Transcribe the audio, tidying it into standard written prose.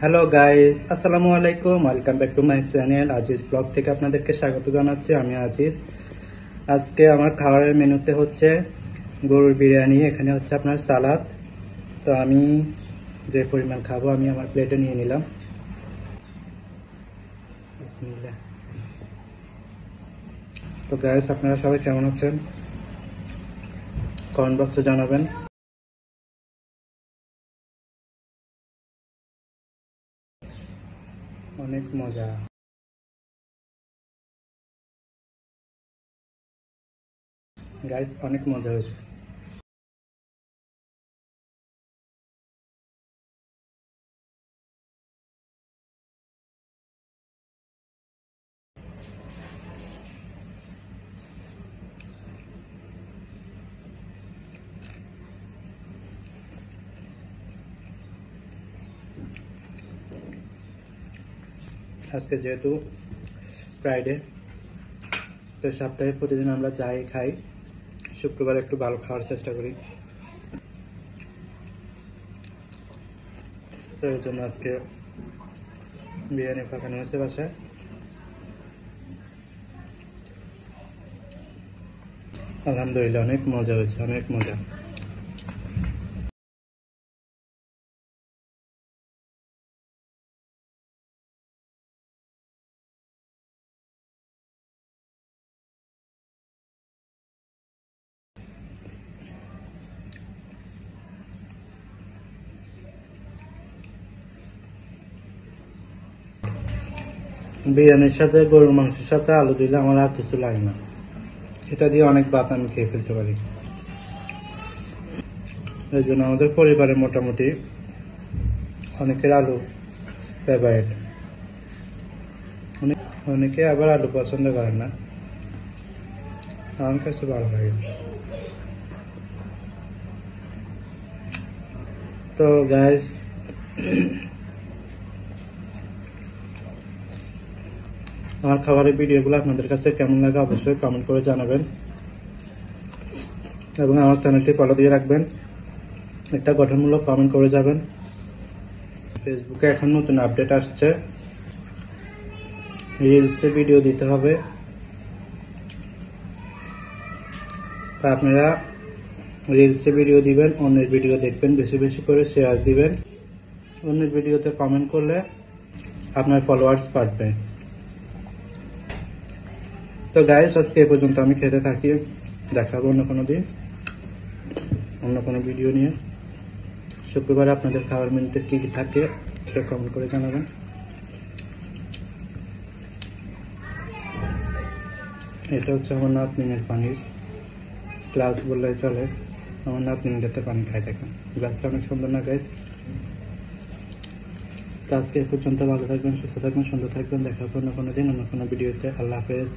Hello guys, আসসালামু আলাইকুম। Welcome back to my channel Aziz blog থেকে আপনাদেরকে স্বাগত জানাচ্ছি। আমি আজিজ। আজকে আমার খাবারের মেনুতে হচ্ছে গরুর বিরিয়ানি, এখানে হচ্ছে আপনার সালাদ। তো আমি যে পরিমাণ খাবো আমি আমার প্লেটে নিয়ে নিলাম। বিসমিল্লাহ। তো গাইস, আপনারা সবাই কেমন আছেন কমেন্ট বক্সে জানাবেন। অনেক মজা গাইস, অনেক মজা হয়েছে। আজকে যেহেতু ফ্রাইডে, তো সপ্তাহে প্রতিদিন আমরা চাই খাই, শুক্রবার একটু ভালো খাওয়ার চেষ্টা করি। তো এর জন্য আজকে বিরিয়ানি পাকানো হয়েছে বাসায়। আলহামদুলিল্লাহ, অনেক মজা হয়েছে, অনেক মজা। বিরিয়ানির সাথে গরুর মাংসের সাথে আলু দিলে আমার আর কিছু লাগে না, এটা দিয়ে অনেক ভাত আমি খেয়ে ফেলতে পারি। এই জন্য আমাদের পরিবারে মোটামুটি অনেকের আলু ফেভারিট, অনেকে আবার আলু পছন্দ করেন না, আমার কাছে ভালো লাগে। তো গাইস, আমার খাবারের ভিডিওগুলো আপনাদের কাছে কেমন লাগে অবশ্যই কমেন্ট করে জানাবেন, এবং আমার চ্যানেলটি ফলো দিয়ে রাখবেন। একটা গঠনমূলক কমেন্ট করে যাবেন। ফেসবুকে এখন নতুন আপডেট আসছে, রিলসে ভিডিও দিতে হবে। তা আপনারা রিলসে ভিডিও দিবেন, অন্যের ভিডিও দেখবেন, বেশি বেশি করে শেয়ার দিবেন। অন্যের ভিডিওতে কমেন্ট করলে আপনার ফলোয়ার্স বাড়বে। তো গাইস, আজকে এ পর্যন্ত আমি খেতে থাকি। দেখাবো অন্য কোনো দিন অন্য কোনো ভিডিও নিয়ে। শুক্রবারে আপনাদের খাবার মেনুতে কি কি থাকে সেটা কমেন্ট করে জানাবেন। এটা হচ্ছে আমার নাতনির পানির গ্লাস বললে চলে। আমার নাতনি যাতে পানি খাই দেখেন, গ্লাসটা অনেক সুন্দর না গাইস? তো আজকে এ পর্যন্ত ভালো থাকবেন, সুস্থ থাকবেন, সুন্দর থাকবেন। দেখা হবে অন্য কোনো দিন অন্য কোনো ভিডিওতে। আল্লাহ হাফেজ।